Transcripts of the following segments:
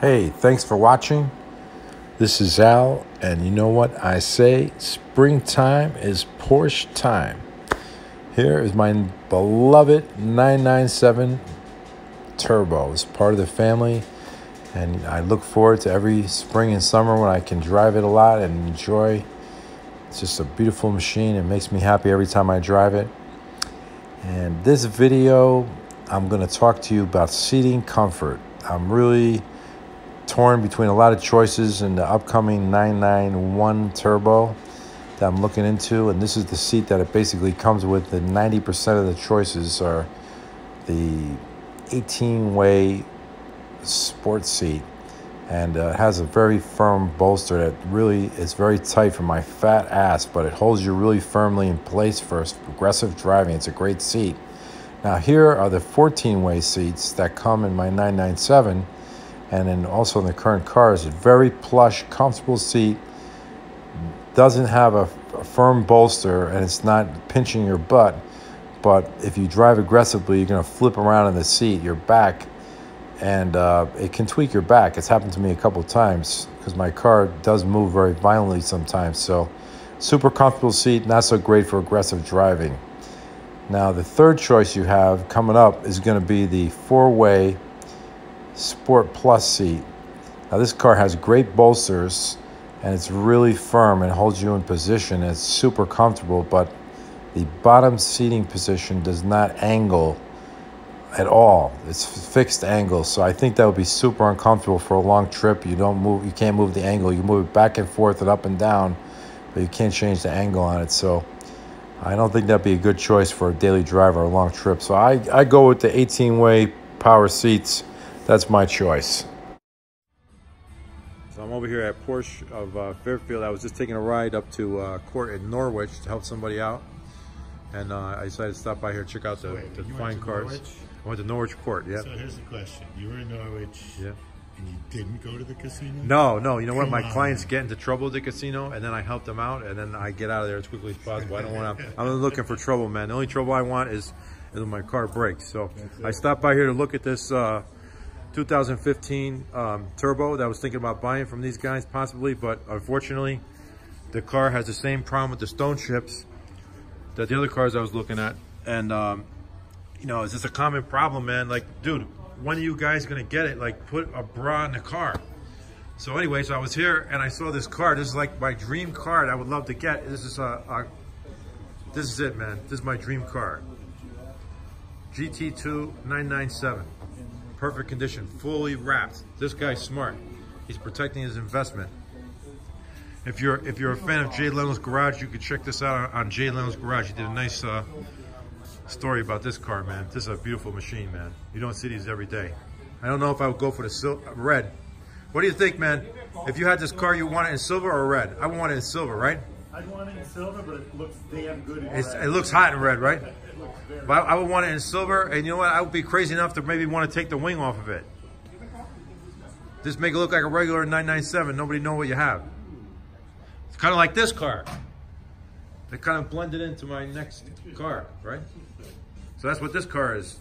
Hey, thanks for watching. This is Al, and you know what I say? Springtime is Porsche time. Here is my beloved 997 Turbo. It's part of the family, and I look forward to every spring and summer when I can drive it a lot and enjoy. It's just a beautiful machine. It makes me happy every time I drive it. And this video, I'm going to talk to you about seating comfort. I'm really torn between a lot of choices in the upcoming 991 Turbo that I'm looking into, and this is the seat that it basically comes with. The 90% of the choices are the 18-way sports seat, and it has a very firm bolster that really is very tight for my fat ass, but it holds you really firmly in place for aggressive driving. It's a great seat. Now here are the 14-way seats that come in my 997, and then also in the current cars. A very plush, comfortable seat. Doesn't have a firm bolster, and it's not pinching your butt. But if you drive aggressively, you're going to flip around in the seat, your back, and it can tweak your back. It's happened to me a couple of times because my car does move very violently sometimes. So super comfortable seat, not so great for aggressive driving. Now the third choice you have coming up is going to be the 4-way Sport Plus seat. Now this car has great bolsters, and it's really firm and holds you in position. It's super comfortable, but the bottom seating position does not angle at all. It's fixed angle, so I think that would be super uncomfortable for a long trip. You can't move the angle. You move it back and forth and up and down, but you can't change the angle on it. So I don't think that'd be a good choice for a daily drive or a long trip. So I go with the 18-way power seats. That's my choice. So I'm over here at Porsche of Fairfield. I was just taking a ride up to court in Norwich to help somebody out. And I decided to stop by here and check out the fine cars. Norwich? I went to Norwich Court, yeah. So here's the question. You were in Norwich, yeah, and you didn't go to the casino? No. You know what? My clients get into trouble at the casino, and then I help them out, and then I get out of there as quickly as possible. I don't want to, I'm looking for trouble, man. The only trouble I want is when my car breaks. So I stopped by here to look at this 2015 Turbo that I was thinking about buying from these guys possibly, but unfortunately the car has the same problem with the stone chips that the other cars I was looking at. And you know, it's just a common problem, man. Like, dude, when are you guys gonna get it? Like, put a bra in the car. So anyway, so I was here and I saw this car. This is like my dream car that I would love to get. This is this is it, man. This is my dream car. GT2 997. Perfect condition, fully wrapped. This guy's smart. He's protecting his investment. If you're a fan of Jay Leno's Garage, you could check this out on Jay Leno's Garage. He did a nice story about this car, man. This is a beautiful machine, man. You don't see these every day. I don't know if I would go for the red. What do you think, man? If you had this car, you want it in silver or red? I would want it in silver, right? I'd want it in silver, but it looks damn good in red. It looks hot in red, right? But I would want it in silver, and you know what? I would be crazy enough to maybe want to take the wing off of it. Just make it look like a regular 997. Nobody know what you have. It's kind of like this car. They kind of blended into my next car, right? So that's what this car is,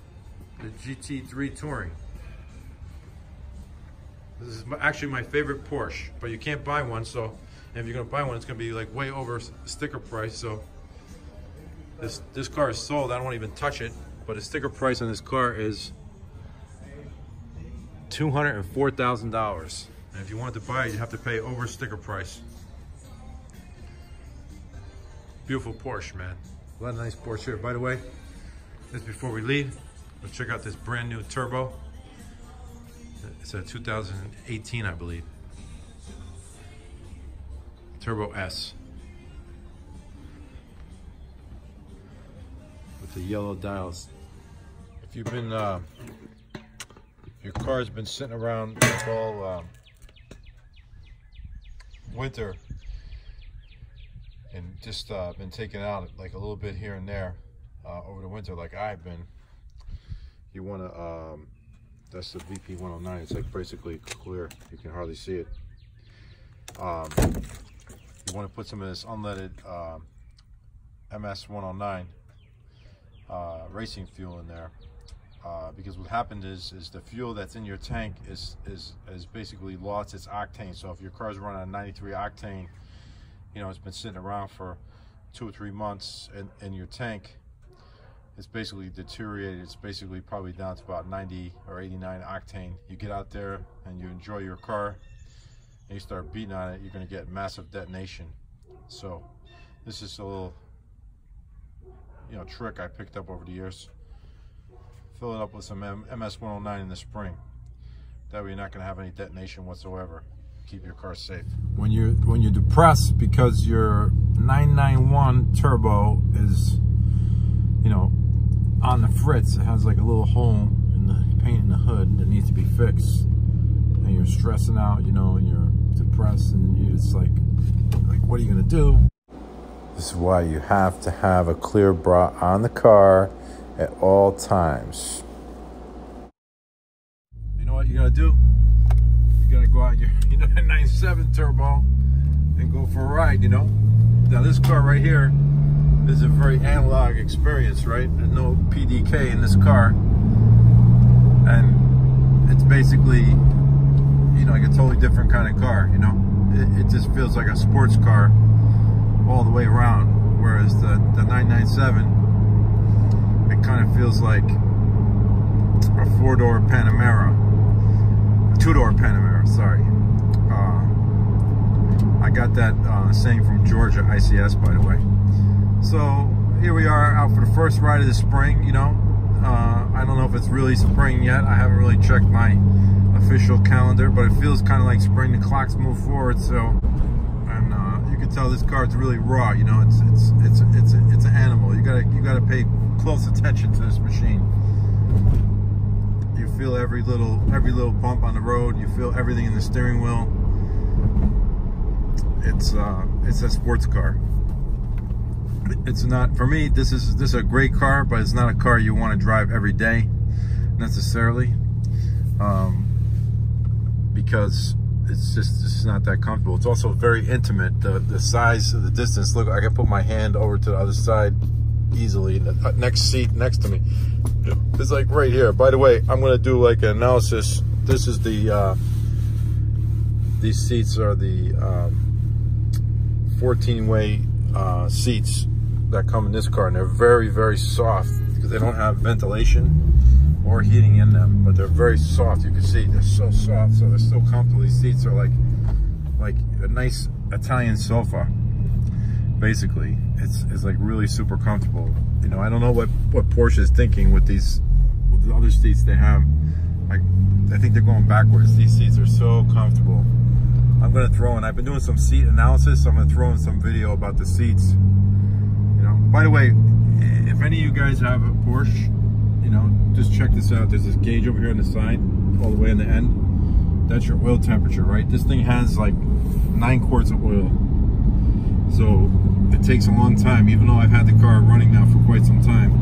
the GT3 Touring. This is actually my favorite Porsche, but you can't buy one, so if you're gonna buy one, it's gonna be like way over sticker price. So this car is sold. I don't want to even touch it, but the sticker price on this car is $204,000. And if you want to buy it, you have to pay over sticker price. Beautiful Porsche, man. A lot of nice Porsche here. By the way, just before we leave, let's check out this brand new Turbo. It's a 2018, I believe. Turbo S. With the yellow dials. If you've been, if your car's been sitting around all winter and just been taken out like a little bit here and there over the winter, like I've been, you want to, that's the VP 109. It's like basically clear. You can hardly see it. You want to put some of this unleaded MS 109 racing fuel in there. because what happened is the fuel that's in your tank is basically lost its octane. So if your car's running on 93 octane, you know, it's been sitting around for 2 or 3 months in your tank, it's basically deteriorated. It's basically probably down to about 90 or 89 octane. You get out there and you enjoy your car and you start beating on it, you're going to get massive detonation. So this is a little, you know, trick I picked up over the years. Fill it up with some MS-109 in the spring. That way you're not going to have any detonation whatsoever. Keep your car safe. When you're depressed because your 991 turbo is, you know, on the fritz, it has like a little hole in the paint in the hood that needs to be fixed, and you're stressing out, you know, and you're depressed, and you're just like what are you gonna do? This is why you have to have a clear bra on the car at all times. You know what you gotta do? You gotta go out your 997 turbo and go for a ride, you know? Now this car right here is a very analog experience, right? There's no PDK in this car. And it's basically, you know, like a totally different kind of car, you know? It just feels like a sports car all the way around. Whereas the 997, it kind of feels like a 4-door Panamera. A 2-door Panamera, sorry. I got that saying from Georgia ICS, by the way. So here we are out for the first ride of the spring, you know. I don't know if it's really spring yet. I haven't really checked my official calendar, but it feels kind of like spring. The clocks move forward, so, and you can tell this car is really raw, you know. It's an animal. You gotta pay close attention to this machine. You feel every little bump on the road. You feel everything in the steering wheel. It's a sports car. It's not, for me, this is a great car, but it's not a car you want to drive every day necessarily, because it's not that comfortable. It's also very intimate. The size of the distance. Look, I can put my hand over to the other side easily. The next seat next to me is like right here. By the way, I'm going to do like an analysis. This is the these seats are the 14-way seats that come in this car, and they're very, very soft because they don't have ventilation or heating in them, but they're very soft. You can see they're so soft, so they're so comfortable. These seats are like a nice Italian sofa. Basically, it's like really super comfortable. You know, I don't know what Porsche is thinking with the other seats they have. I think they're going backwards. These seats are so comfortable. I'm gonna throw in, I've been doing some seat analysis, so I'm gonna throw in some video about the seats. You know, by the way, if any of you guys have a Porsche, you know, just check this out. There's this gauge over here on the side, all the way in the end. That's your oil temperature, right? This thing has like 9 quarts of oil. So it takes a long time, even though I've had the car running now for quite some time.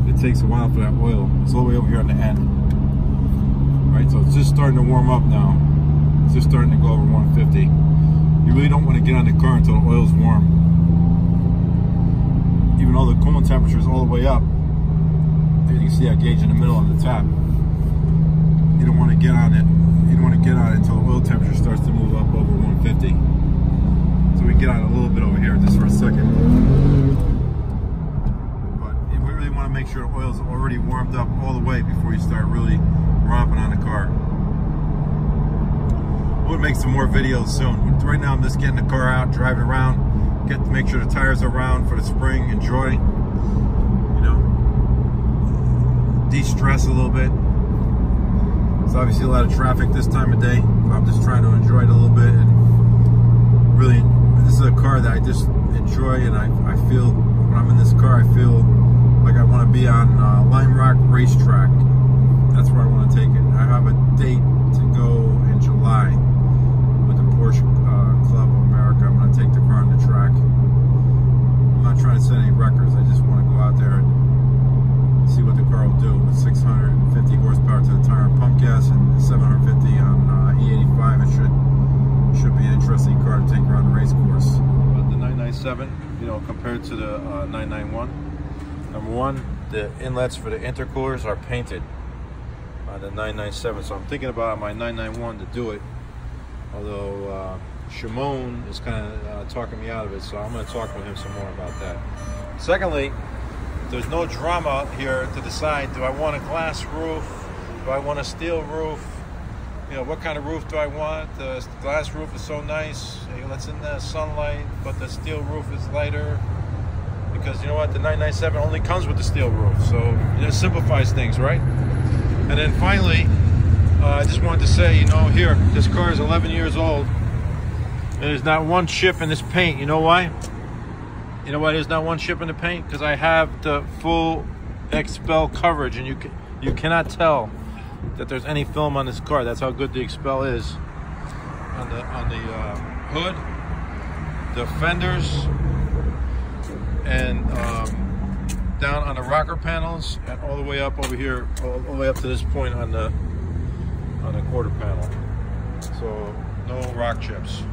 It takes a while for that oil. It's all the way over here on the end. Right, so it's just starting to warm up now. It's just starting to go over 150. You really don't want to get on the car until the oil's warm. Even though the coolant temperature is all the way up, you can see that gauge in the middle on the top. You don't want to get on it. You don't want to get on it until the oil temperature starts to move up over 150. So we can get on it a little bit over here just for a second. But we really want to make sure the oil's already warmed up all the way before you start really romping on the car. We'll make some more videos soon. Right now I'm just getting the car out, driving around, get to make sure the tires are round for the spring, enjoy, you know, de-stress a little bit. There's obviously a lot of traffic this time of day, so I'm just trying to enjoy it a little bit. And really, this is a car that I just enjoy, and I feel, when I'm in this car, I feel like I want to be on Lime Rock Racetrack. That's where I want to take it. I have a date to go in July with the Porsche Club of America. I'm going to take the car on the track. I'm not trying to set any records. I just want to go out there and see what the car will do with 650 horsepower to the tire and pump gas, and 750 on E85. It should be an interesting car to take around the race course. But the 997, you know, compared to the 991. Number one, the inlets for the intercoolers are painted on the 997. So I'm thinking about my 991 to do it. Although Shimon is kind of talking me out of it, so I'm going to talk with him some more about that. Secondly, there's no drama here to decide, do I want a glass roof? Do I want a steel roof? You know, what kind of roof do I want? The glass roof is so nice, it lets in the sunlight, but the steel roof is lighter. Because you know what, the 997 only comes with the steel roof, so it simplifies things, right? And then finally, I just wanted to say, you know, here, this car is 11 years old. There's not one chip in this paint. You know why? You know why there's not one chip in the paint? Because I have the full Expel coverage, and you cannot tell that there's any film on this car. That's how good the Expel is. On the hood, the fenders, and down on the rocker panels, and all the way up over here, all the way up to this point on the quarter panel. So no rock chips.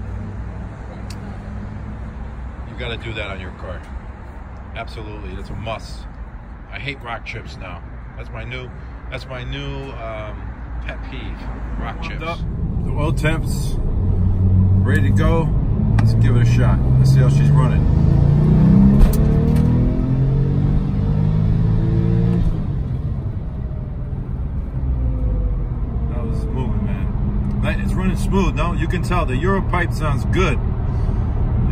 You got to do that on your car. Absolutely, that's a must. I hate rock chips now. That's my new pet peeve. Rock chips. Up. The oil temps ready to go. Let's give it a shot. Let's see how she's running. Oh, this is moving, man. It's running smooth. No, you can tell the Euro pipe sounds good.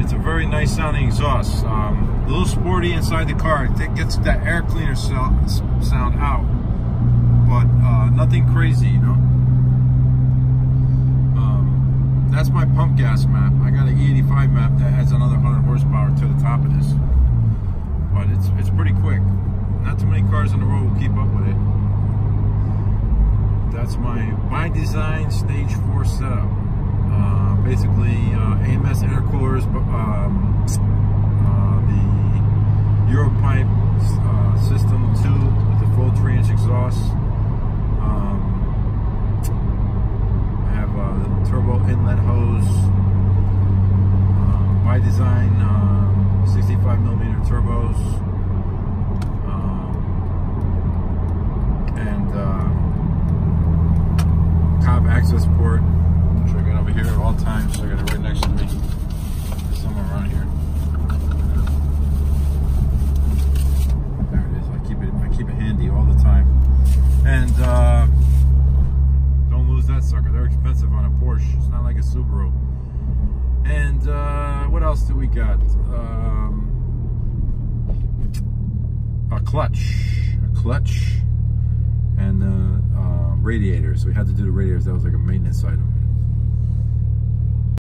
It's a very nice sounding exhaust. A little sporty inside the car. It gets that air cleaner sound out, but nothing crazy, you know. That's my pump gas map. I got an E85 map that adds another 100 horsepower to the top of this, but it's pretty quick. Not too many cars on the road will keep up with it. That's my by design stage 4 setup. Basically AMS intercoolers, the Euro pipe system 2 with the full 3-inch exhaust. I have the turbo inlet hose, by design 65mm turbos, and cob access port. Which I got over here at all times, so I got it right next to me. Somewhere around here. There it is. I keep it handy all the time. And don't lose that sucker. They're expensive on a Porsche. It's not like a Subaru. And what else do we got? A clutch, and radiators. We had to do the radiators. That was like a maintenance